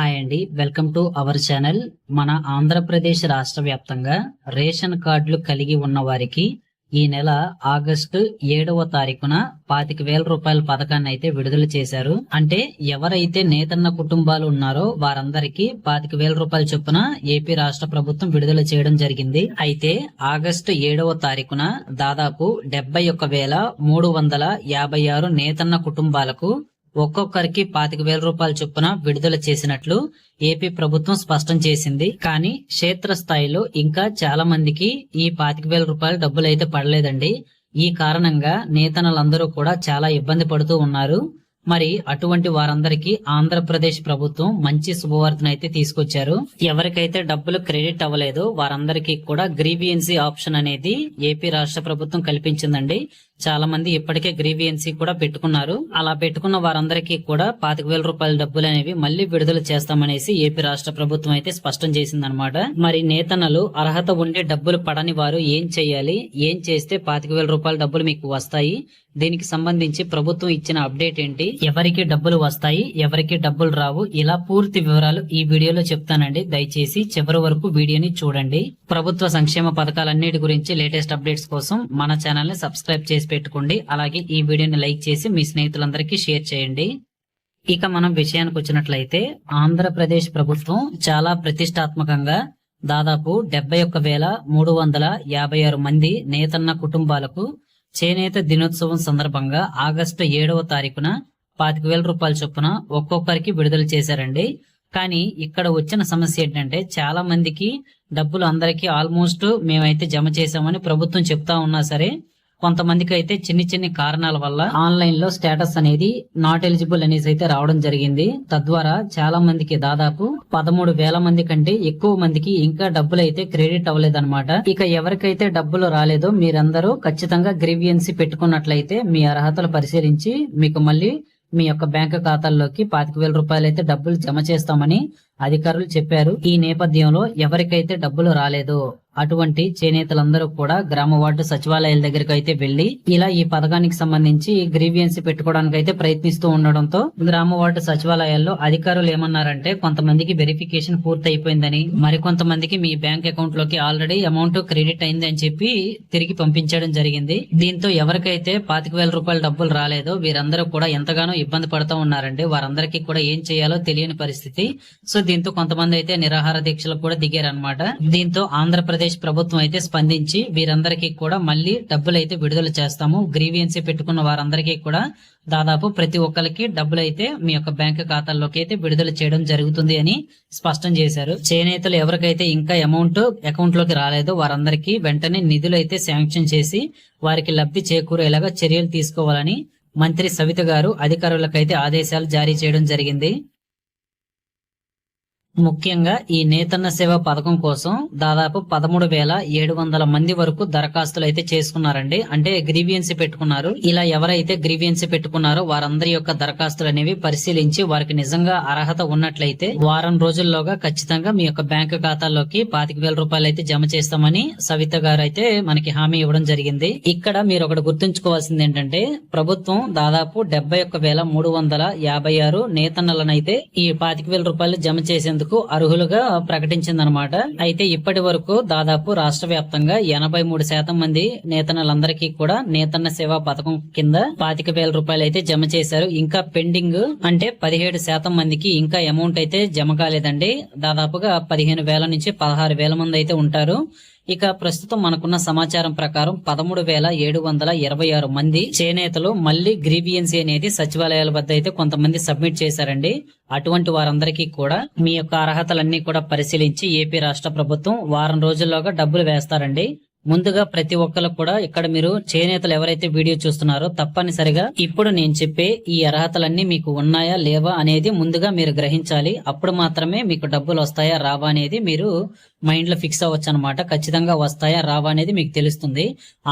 Hi అండి, welcome to our channel. మన ఆంధ్రప్రదేశ్ రాష్ట్ర వ్యాప్తంగా రేషన్ కార్డులు కలిగి ఉన్న వారికి ఈ నెల ఆగస్టు 7వ తారీఖున 25,000 రూపాయల పథకాన్ని అయితే విడుదల చేశారు. అంటే ఎవరైతే నేతన్న కుటుంబాలు ఉన్నారో వారందరికీ 25,000 రూపాయల చొప్పున ఏపీ రాష్ట్ర ప్రభుత్వం విడుదల చేయడం జరిగింది. అయితే ఆగస్టు 7వ తారీఖున దాదాపు 71,356 నేతన్న కుటుంబాలకు ఒక్కొక్కరికి 25,000 రూపాయల చొప్పున విడుదల చేసినట్లు ఏపీ ప్రభుత్వం స్పష్టం చేసింది. కానీ క్షేత్రస్థాయిలో ఇంకా చాలా మందికి ఈ 25,000 రూపాయల డబ్బులు అయితే పడలేదండి. ఈ కారణంగా నేతన్నలందరూ కూడా చాలా ఇబ్బంది పడుతూ ఉన్నారు. మరి అటువంటి వారందరికీ ఆంధ్రప్రదేశ్ ప్రభుత్వం మంచి శుభవార్తను అయితే తీసుకొచ్చారు. ఎవరికైతే డబ్బులు క్రెడిట్ అవ్వలేదో వారందరికీ కూడా గ్రీవియన్సీ ఆప్షన్ అనేది ఏపీ రాష్ట్ర ప్రభుత్వం కల్పించిందండి. చాలా మంది ఇప్పటికే గ్రీవియన్సీ కూడా పెట్టుకున్నారు. అలా పెట్టుకున్న వారందరికీ కూడా 25,000 రూపాయల డబ్బులు అనేవి మళ్లీ విడుదల చేస్తామనేసి ఏపీ రాష్ట్ర ప్రభుత్వం అయితే స్పష్టం చేసిందనమాట. మరి నేతన్నలు అర్హత ఉండి డబ్బులు పడని వారు ఏం చేయాలి, ఏం చేస్తే 25,000 రూపాయల డబ్బులు మీకు వస్తాయి, దీనికి సంబంధించి ప్రభుత్వం ఇచ్చిన అప్డేట్ ఏంటి, ఎవరికి డబ్బులు వస్తాయి, ఎవరికి డబ్బులు రావు, ఇలా పూర్తి వివరాలు ఈ వీడియోలో చెప్తానండి. దయచేసి చివరి వరకు వీడియోని చూడండి. ప్రభుత్వ సంక్షేమ పథకాలన్నిటి గురించి లేటెస్ట్ అప్డేట్స్ కోసం మన ఛానల్ ని సబ్స్క్రైబ్ చేసి పెట్టుకోండి. అలాగే ఈ వీడియోని లైక్ చేసి మీ స్నేహితులందరికీ షేర్ చేయండి. ఇక మనం విషయానికి వచ్చినట్లయితే ఆంధ్రప్రదేశ్ ప్రభుత్వం చాలా ప్రతిష్టాత్మకంగా దాదాపు 71,356 మంది నేతన్న కుటుంబాలకు చేనేత దినోత్సవం సందర్భంగా ఆగస్టు 7వ తారీఖున 25,000 రూపాయల చొప్పున ఒక్కొక్కరికి విడుదల చేశారండి. కానీ ఇక్కడ వచ్చిన సమస్య ఏంటంటే చాలా మందికి డబ్బులు అందరికీ ఆల్మోస్ట్ మేమైతే జమ చేశామని ప్రభుత్వం చెప్తా ఉన్నా సరే కొంతమందికి అయితే చిన్ని కారణాల వల్ల ఆన్లైన్ లో స్టేటస్ అనేది నాట్ ఎలిజిబుల్ అనేసి అయితే రావడం జరిగింది. తద్వారా చాలా మందికి దాదాపు 13,000 మంది కంటే ఎక్కువ మందికి ఇంకా డబ్బులు అయితే క్రెడిట్ అవ్వలేదన్నమాట. ఇక ఎవరికైతే డబ్బులు రాలేదో మీరందరూ ఖచ్చితంగా గ్రీవియన్సీ పెట్టుకున్నట్లయితే మీ అర్హతలు పరిశీలించి మీకు మళ్ళీ మీ యొక్క బ్యాంకు ఖాతాల్లోకి 25,000 రూపాయలు అయితే డబ్బులు జమ చేస్తామని అధికారులు చెప్పారు. ఈ నేపథ్యంలో ఎవరికైతే డబ్బులు రాలేదో అటువంటి చేనేతలందరూ కూడా గ్రామ వార్డు సచివాలయాల దగ్గరికి అయితే వెళ్లి ఇలా ఈ పథకానికి సంబంధించి గ్రీవియన్సీ పెట్టుకోవడానికి అయితే ప్రయత్నిస్తూ ఉండడంతో గ్రామ వార్డు సచివాలయాల్లో అధికారులు ఏమన్నారంటే కొంతమందికి వెరిఫికేషన్ పూర్తి అయిపోయిందని, మరికొంతమందికి మీ బ్యాంక్ అకౌంట్ లోకి ఆల్రెడీ అమౌంట్ క్రెడిట్ అయింది అని చెప్పి తిరిగి పంపించడం జరిగింది. దీంతో ఎవరికైతే 25,000 రూపాయల డబ్బులు రాలేదో వీరందరూ కూడా ఎంతగానో ఇబ్బంది పడుతూ ఉన్నారండి. వారందరికీ కూడా ఏం చేయాలో తెలియని పరిస్థితి. సో దీంతో కొంతమంది అయితే నిరాహార దీక్షలకు కూడా దిగారనమాట. దీంతో ఆంధ్రప్రదేశ్ ప్రభుత్వం అయితే స్పందించి వీరందరికీ కూడా మళ్ళీ డబ్బులు అయితే విడుదల చేస్తాము. గ్రీవియన్సీ పెట్టుకున్న వారందరికీ కూడా దాదాపు ప్రతి ఒక్కరికి డబ్బులు అయితే మీ యొక్క బ్యాంక్ ఖాతాల్లోకి అయితే విడుదల చేయడం జరుగుతుంది అని స్పష్టం చేశారు. చేనేతలు ఎవరికైతే ఇంకా అమౌంట్ అకౌంట్ లోకి రాలేదో వారందరికీ వెంటనే నిధులు అయితే శాంక్షన్ చేసి వారికి లబ్ధి చేకూరేలాగా చర్యలు తీసుకోవాలని మంత్రి సవిత గారు అధికారులకైతే ఆదేశాలు జారీ చేయడం జరిగింది. ముఖ్యంగా ఈ నేతన్న సేవ పథకం కోసం దాదాపు 13,700 మంది వరకు దరఖాస్తులు అయితే చేసుకున్నారండి. అంటే గ్రీవియన్సీ పెట్టుకున్నారు. ఇలా ఎవరైతే గ్రీవియన్సీ పెట్టుకున్నారో వారందరి యొక్క దరఖాస్తులు అనేవి పరిశీలించి వారికి నిజంగా అర్హత ఉన్నట్లయితే వారం రోజుల్లోగా ఖచ్చితంగా మీ యొక్క బ్యాంకు ఖాతాల్లోకి 25,000 రూపాయలు అయితే జమ చేస్తామని సవిత గారు అయితే మనకి హామీ ఇవ్వడం జరిగింది. ఇక్కడ మీరు ఒకటి గుర్తుంచుకోవాల్సింది ఏంటంటే ప్రభుత్వం దాదాపు 71,356 నేతన్నలనైతే ఈ 25,000 రూపాయలు జమ చేసేందుకు అర్హులుగా ప్రకటించిందనమాట. అయితే ఇప్పటి వరకు దాదాపు రాష్ట్ర వ్యాప్తంగా 83% మంది నేతన్నలందరికీ కూడా నేతన్న సేవా పథకం కింద 25,000 రూపాయలు అయితే జమ చేశారు. ఇంకా పెండింగ్ అంటే 17% మందికి ఇంకా అమౌంట్ అయితే జమ కాలేదండి. దాదాపుగా 15,000 నుంచి 16,000 మంది అయితే ఉంటారు. ఇక ప్రస్తుతం మనకున్న సమాచారం ప్రకారం 13,726 మంది చేనేతలు మళ్లీ గ్రీవియన్సీ అనేది సచివాలయాల వద్ద అయితే కొంతమంది సబ్మిట్ చేశారండి. అటువంటి వారందరికీ కూడా మీ యొక్క అర్హతలన్నీ కూడా పరిశీలించి ఏపీ రాష్ట్ర ప్రభుత్వం వారం రోజుల్లోగా డబ్బులు వేస్తారండి. ముందుగా ప్రతి ఒక్కరు కూడా ఇక్కడ మీరు చేనేతలు ఎవరైతే వీడియో చూస్తున్నారో తప్పనిసరిగా ఇప్పుడు నేను చెప్పే ఈ అర్హతలన్నీ మీకు ఉన్నాయా లేవా అనేది ముందుగా మీరు గ్రహించాలి. అప్పుడు మాత్రమే మీకు డబ్బులు వస్తాయా రావా అనేది మీరు మైండ్ లో ఫిక్స్ అవ్వచ్చు అనమాట. ఖచ్చితంగా వస్తాయా రావా అనేది మీకు తెలుస్తుంది.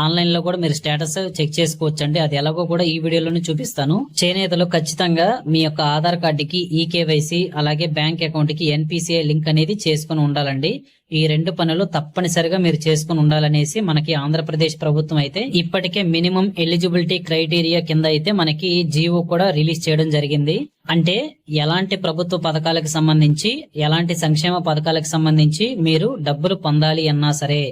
ఆన్లైన్ లో కూడా మీరు స్టేటస్ చెక్ చేసుకోవచ్చండి. అది ఎలాగో కూడా ఈ వీడియోలోనే చూపిస్తాను. చేనేతలు ఖచ్చితంగా మీ యొక్క ఆధార్ కార్డుకి ఈకేవైసీ అలాగే బ్యాంక్ అకౌంట్ కి ఎన్పిసిఐ లింక్ అనేది చేసుకుని ఉండాలండి. ఈ 2 పనులు తప్పనిసరిగా మీరు చేసుకుని ఉండాలనేసి మనకి ఆంధ్రప్రదేశ్ ప్రభుత్వం అయితే ఇప్పటికే మినిమం ఎలిజిబిలిటీ క్రైటీరియా కింద అయితే మనకి జీవో కూడా రిలీజ్ చేయడం జరిగింది. అంటే ఎలాంటి ప్రభుత్వ పథకాలకు సంబంధించి, ఎలాంటి సంక్షేమ పథకాలకు సంబంధించి మీరు డబ్బులు పొందాలి అన్నా సరే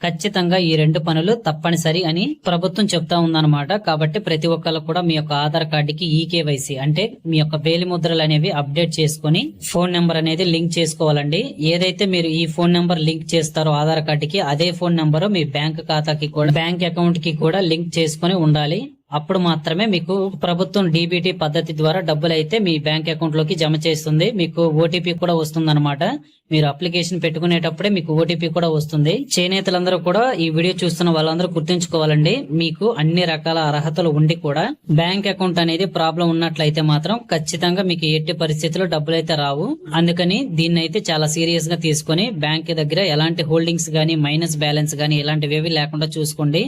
ఖచ్చితంగా ఈ 2 పనులు తప్పనిసరి అని ప్రభుత్వం చెప్తా ఉందన్నమాట. కాబట్టి ప్రతి ఒక్కళ్ళు కూడా మీ యొక్క ఆధార్ కార్డుకి ఈకేవైసీ అంటే మీ యొక్క వేలిముద్రలు అనేవి అప్డేట్ చేసుకుని ఫోన్ నెంబర్ అనేది లింక్ చేసుకోవాలండి. ఏదైతే మీరు ఈ ఫోన్ నెంబర్ లింక్ చేస్తారో ఆధార్ కార్డుకి, అదే ఫోన్ నెంబర్ మీ బ్యాంక్ ఖాతాకి కూడా, బ్యాంక్ అకౌంట్ కి కూడా లింక్ చేసుకుని ఉండాలి. అప్పుడు మాత్రమే మీకు ప్రభుత్వం డీబీటీ పద్ధతి ద్వారా డబ్బులు అయితే మీ బ్యాంక్ అకౌంట్ లోకి జమ చేస్తుంది. మీకు ఓటీపీ కూడా వస్తుందన్నమాట. మీరు అప్లికేషన్ పెట్టుకునేటప్పుడే మీకు ఓటీపీ కూడా వస్తుంది. చేనేతలందరూ కూడా ఈ వీడియో చూస్తున్న వాళ్ళందరూ గుర్తుంచుకోవాలండి, మీకు అన్ని రకాల అర్హతలు ఉండి కూడా బ్యాంక్ అకౌంట్ అనేది ప్రాబ్లం ఉన్నట్లయితే మాత్రం ఖచ్చితంగా మీకు ఎట్టి పరిస్థితుల్లో డబ్బులు అయితే రావు. అందుకని దీన్ని అయితే చాలా సీరియస్ గా తీసుకుని బ్యాంక్ దగ్గర ఎలాంటి హోల్డింగ్స్ గానీ, మైనస్ బ్యాలెన్స్ గానీ ఇలాంటివి లేకుండా చూసుకోండి.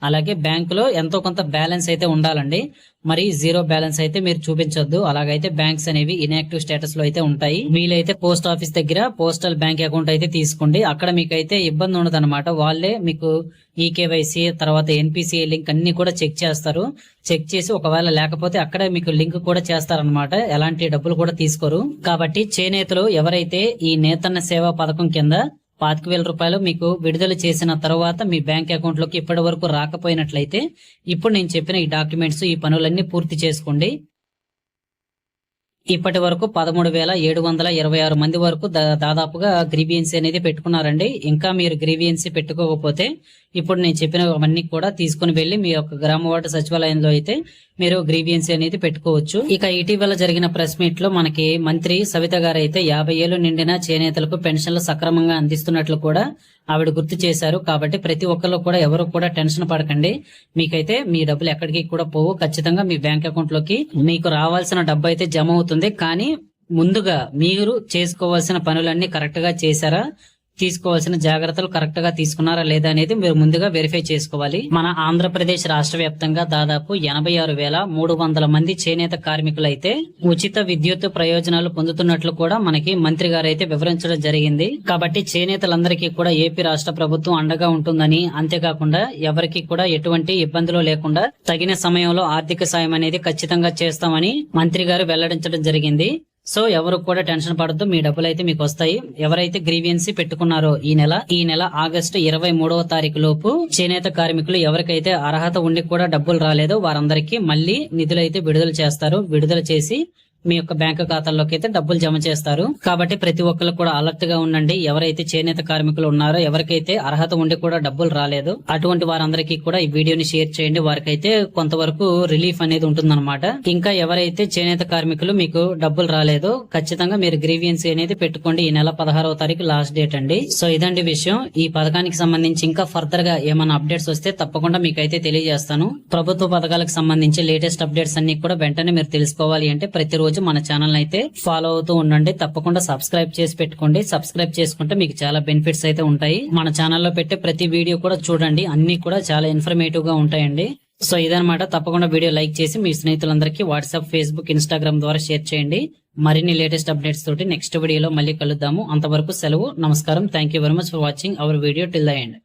అలాగే బ్యాంకులో ఎంతో కొంత బ్యాలెన్స్ అయితే ఉండాలండి. మరి జీరో బ్యాలెన్స్ అయితే మీరు చూపించొద్దు. అలాగైతే బ్యాంక్స్ అనేవి ఇన్యాక్టివ్ స్టేటస్ లో అయితే ఉంటాయి. వీలైతే పోస్ట్ ఆఫీస్ దగ్గర పోస్టల్ బ్యాంక్ అకౌంట్ అయితే తీసుకోండి. అక్కడ మీకైతే ఇబ్బంది ఉండదు అనమాట. వాళ్ళే మీకు ఈకేవైసీ తర్వాత ఎన్పిసిఐ లింక్ అన్ని కూడా చెక్ చేస్తారు. చెక్ చేసి ఒకవేళ లేకపోతే అక్కడే మీకు లింక్ కూడా చేస్తారనమాట. ఎలాంటి డబ్బులు కూడా తీసుకోరు. కాబట్టి చేనేతలు ఎవరైతే ఈ నేతన్న సేవా పథకం కింద 25,000 రూపాయలు మీకు విడుదల చేసిన తర్వాత మీ బ్యాంక్ అకౌంట్ లోకి ఇప్పటి వరకు రాకపోయినట్లయితే ఇప్పుడు నేను చెప్పిన ఈ డాక్యుమెంట్స్, ఈ పనులన్నీ పూర్తి చేసుకోండి. ఇప్పటి వరకు 13,726 మంది వరకు దాదాపుగా గ్రీవియన్సీ అనేది పెట్టుకున్నారండి. ఇంకా మీరు గ్రీవియన్సీ పెట్టుకోకపోతే ఇప్పుడు నేను చెప్పినవన్నీ కూడా తీసుకుని వెళ్లి మీ యొక్క గ్రామ వార్డు సచివాలయంలో అయితే మీరు గ్రీవియన్సీ అనేది పెట్టుకోవచ్చు. ఇక ఇటీవల జరిగిన ప్రెస్ మీట్ లో మనకి మంత్రి సవిత గారు అయితే 50 ఏళ్లు నిండిన చేనేతలకు పెన్షన్లు సక్రమంగా అందిస్తున్నట్లు కూడా ఆవిడ గుర్తు చేశారు. కాబట్టి ప్రతి ఒక్కరు కూడా ఎవరు కూడా టెన్షన్ పడకండి. మీకైతే మీ డబ్బులు ఎక్కడికి కూడా పోవు. ఖచ్చితంగా మీ బ్యాంక్ అకౌంట్ లోకి మీకు రావాల్సిన డబ్బు అయితే జమ అవుతుంది. కానీ ముందుగా మీరు చేసుకోవాల్సిన పనులన్నీ కరెక్ట్ గా చేశారా, తీసుకోవాల్సిన జాగ్రత్తలు కరెక్ట్ గా తీసుకున్నారా లేదా అనేది మీరు ముందుగా వెరిఫై చేసుకోవాలి. మన ఆంధ్రప్రదేశ్ రాష్ట్ర వ్యాప్తంగా దాదాపు 86,300 మంది చేనేత కార్మికులు అయితే ఉచిత విద్యుత్ ప్రయోజనాలు పొందుతున్నట్లు కూడా మనకి మంత్రి గారు అయితే వివరించడం జరిగింది. కాబట్టి చేనేతలందరికీ కూడా ఏపీ రాష్ట్ర ప్రభుత్వం అండగా ఉంటుందని, అంతేకాకుండా ఎవరికి కూడా ఎటువంటి ఇబ్బందులు లేకుండా తగిన సమయంలో ఆర్థిక సాయం అనేది ఖచ్చితంగా చేస్తామని మంత్రి గారు వెల్లడించడం జరిగింది. సో ఎవరు కూడా టెన్షన్ పడద్దు, మీ డబ్బులు అయితే మీకు వస్తాయి. ఎవరైతే గ్రీవియన్సీ పెట్టుకున్నారో ఈ నెల ఆగస్టు 23వ తారీఖు లోపు చేనేత కార్మికులు ఎవరికైతే అర్హత ఉండి కూడా డబ్బులు రాలేదో వారందరికీ మళ్ళీ నిధులు అయితే విడుదల చేస్తారు. విడుదల చేసి మీ యొక్క బ్యాంకు ఖాతాల్లోకి అయితే డబ్బులు జమ చేస్తారు. కాబట్టి ప్రతి ఒక్కరు కూడా అలర్ట్ గా ఉండండి. ఎవరైతే చేనేత కార్మికులు ఉన్నారో, ఎవరికైతే అర్హత ఉండి కూడా డబ్బులు రాలేదు, అటువంటి వారందరికీ కూడా ఈ వీడియోని షేర్ చేయండి. వారికైతే కొంతవరకు రిలీఫ్ అనేది ఉంటుందన్నమాట. ఇంకా ఎవరైతే చేనేత కార్మికులు మీకు డబ్బులు రాలేదో ఖచ్చితంగా మీరు గ్రీవియన్సీ అనేది పెట్టుకోండి. ఈ నెల 16వ తారీఖు లాస్ట్ డేట్ అండి. సో ఇదండి విషయం. ఈ పథకానికి సంబంధించి ఇంకా ఫర్దర్ గా ఏమైనా అప్డేట్స్ వస్తే తప్పకుండా మీకైతే తెలియజేస్తాను. ప్రభుత్వ పథకాలకు సంబంధించి లేటెస్ట్ అప్డేట్స్ అన్ని కూడా వెంటనే మీరు తెలుసుకోవాలి అంటే ప్రతిరోజు మన ఛానల్ అయితే ఫాలో అవుతూ ఉండండి. తప్పకుండా సబ్స్క్రైబ్ చేసి పెట్టుకోండి. సబ్స్క్రైబ్ చేసుకుంటే మీకు చాలా బెనిఫిట్స్ అయితే ఉంటాయి. మన ఛానల్లో పెట్టే ప్రతి వీడియో కూడా చూడండి, అన్ని కూడా చాలా ఇన్ఫర్మేటివ్ గా ఉంటాయండి. సో ఇదనమాట. తప్పకుండా వీడియో లైక్ చేసి మీ స్నేహితులందరికీ వాట్సాప్, ఫేస్బుక్, ఇన్స్టాగ్రామ్ ద్వారా షేర్ చేయండి. మరిన్ని లేటెస్ట్ అప్డేట్స్ తోటి నెక్స్ట్ వీడియోలో మళ్ళీ కలుద్దాము. అంతవరకు సెలవు. నమస్కారం. Thank you very much for watching our video till the end.